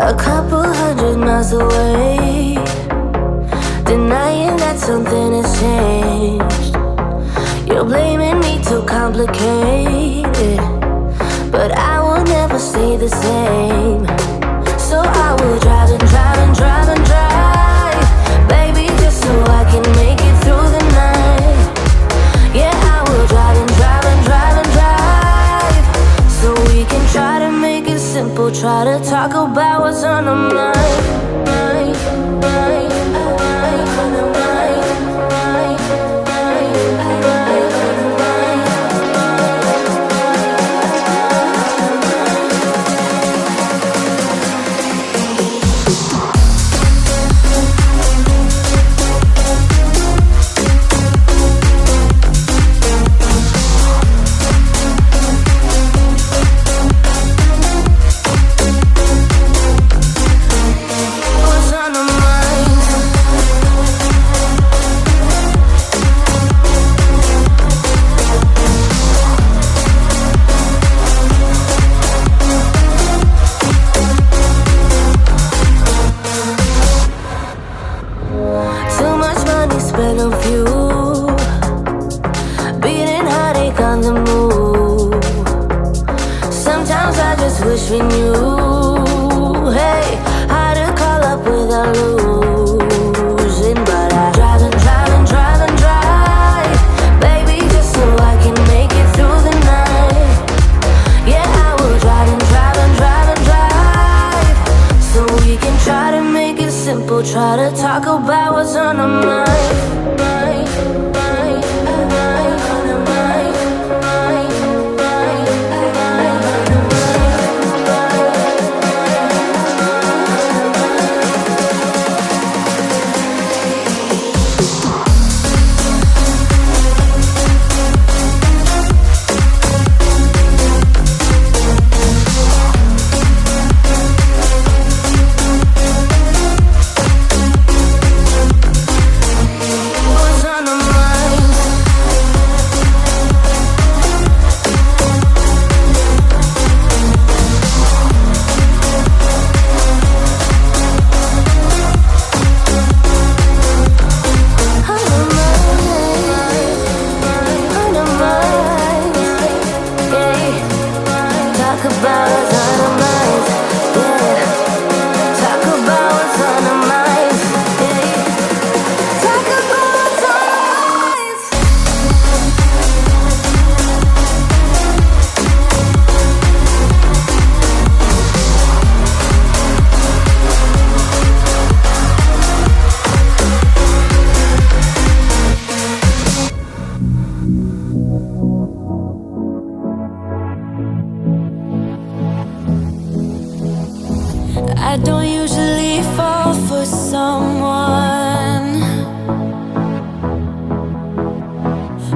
a couple 100 miles away, denying that something has changed. You're blaming me too complicated, but I will never stay the same. So I will drive and drive and drive and drive, baby, just so I can make it through the night. Yeah, I will drive and drive and drive and drive, so we can try to make it simple. Try to talk about what's on our mind. Wish we knew, hey, how to call up without losing. But I drive and drive and drive and drive, baby, just so I can make it through the night. Yeah, I will drive and drive and drive and drive, so we can try to make it simple. Try to talk about what's on our mind. I don't usually fall for someone.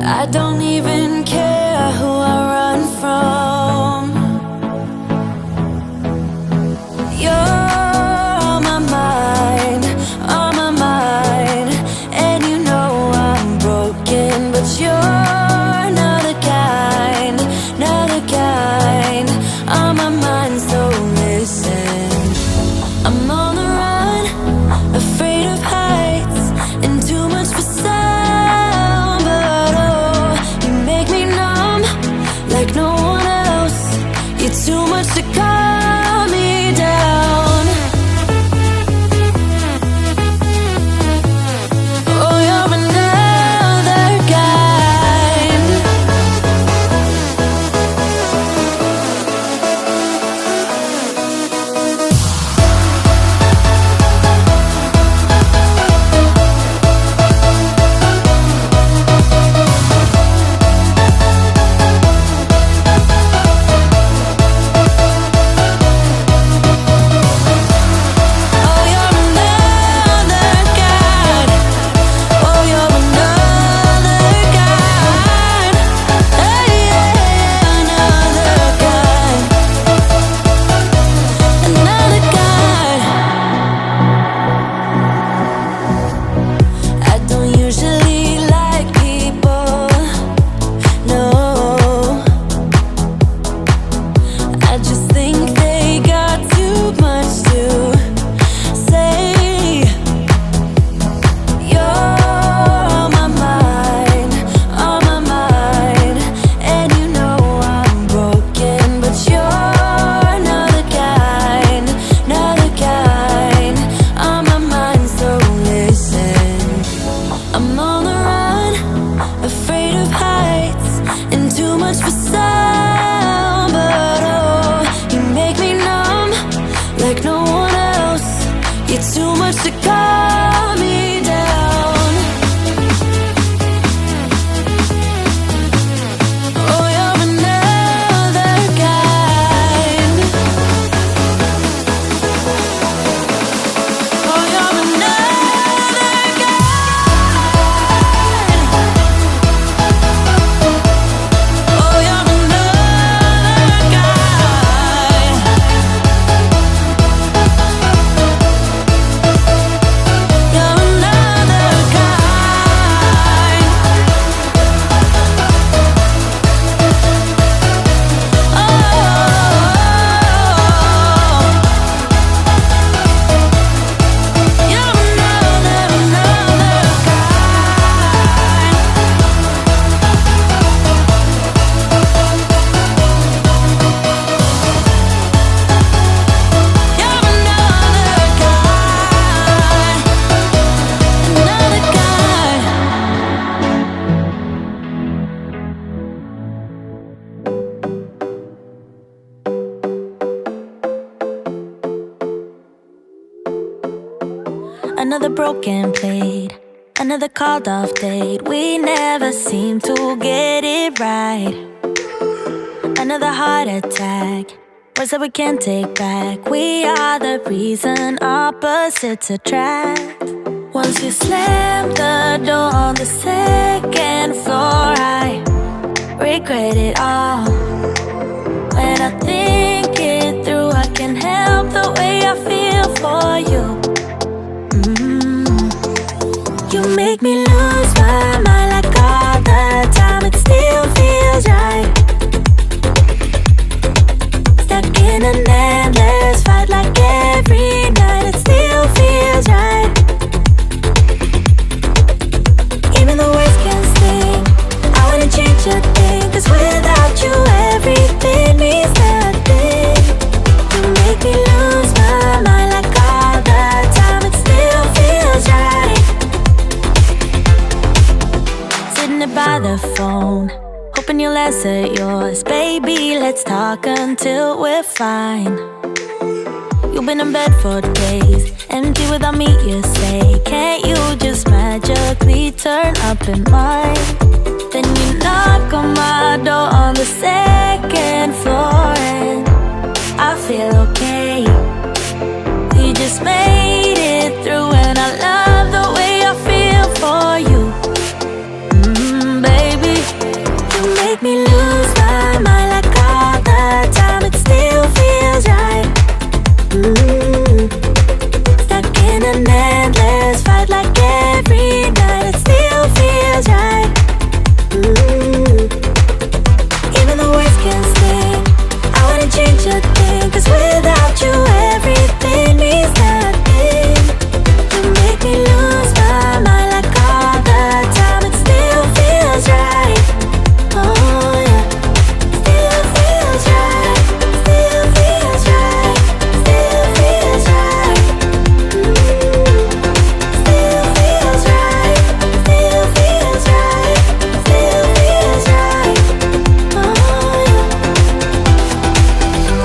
I don't even care who I run from. You're on my mind, on my mind. And you know I'm broken, but you're not the kind, not the kind. On my mind, so listen. I'm on the run, afraid of heights, and too much for sound. But oh, you make me numb like no one else. You're too much to calm me down. Oh, you're another kind. Another broken plate, another called off date. We never seem to get it right. Another heart attack, words that we can't take back. We are the reason opposites attract. Once you slam the door on the second floor, I regret it all. When I think it through, I can't help the way I feel for you. You make me lose my mind like all the time. It still feels right. Stuck in an endless fight like every night. It still feels right. Even the worst can sting. I wouldn't change a thing, 'cause without you everything means nothing. You make me lose my mind like all the time. It still feels right. Sitting there by the phone, hoping you'll answer yours. Baby, let's talk until we're fine. You've been in bed for days, empty without me, you say. Can't you just magically turn up in mine? Then you knock on my door on the second floor, and I feel okay. We just made it through, and I love the way I feel for you. Baby, you make me lose my mind like all the time. It still feels right. Stuck in an endless fight like every night. It still feels right. Even the worst can sting. I wouldn't change a thing, 'cause without you everything means nothing. You make me lose my mind like all the time. It still feels right. Oh yeah. Still feels right. Still feels right. Still feels right. Still feels right. Still feels right. Still feels right. Oh yeah.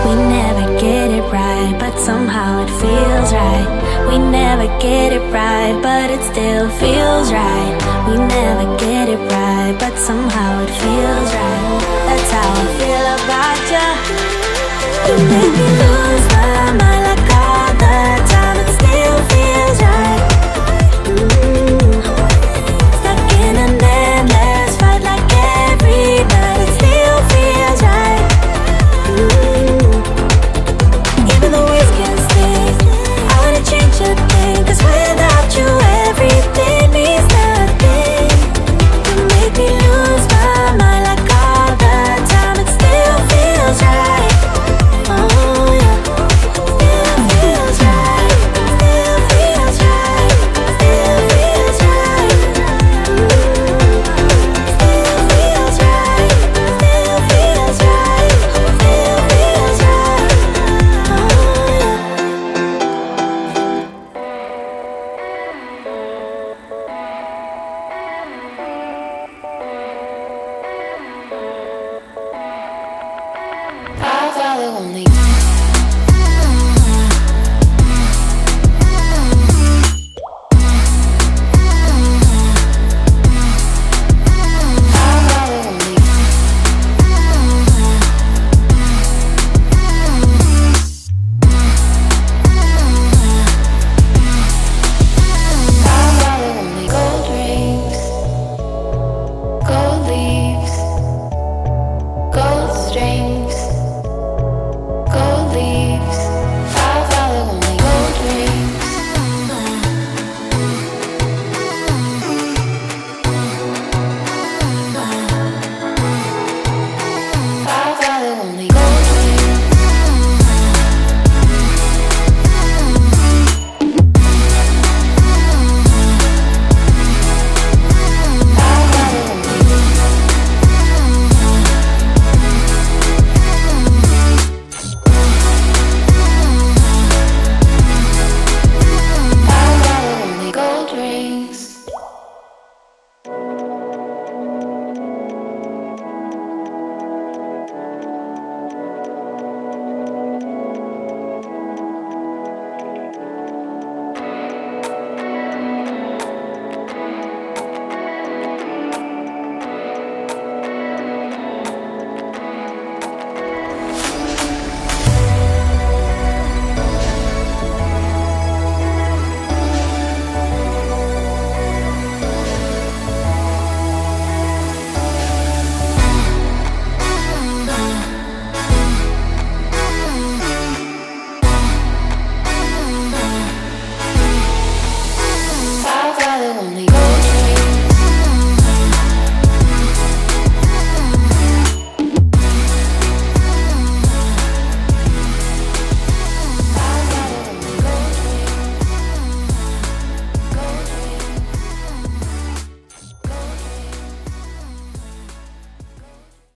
We never get it right, but somehow it feels right. We never get it right, but it still feels right. We never get it right, but somehow it feels right. That's how I feel about you. You make me lose my mind like all the time. It still feels right. Stuck in an endless fight like every night. It still feels right. Even the worst can sting. I wouldn't change a thing, 'cause without you everything means nothing. You make me lose my mind like all the time. It still feels right. Oh yeah. Still feels right. Still feels right. Still feels right. Still feels right. Still feels right. Still feels right. Oh yeah. I follow only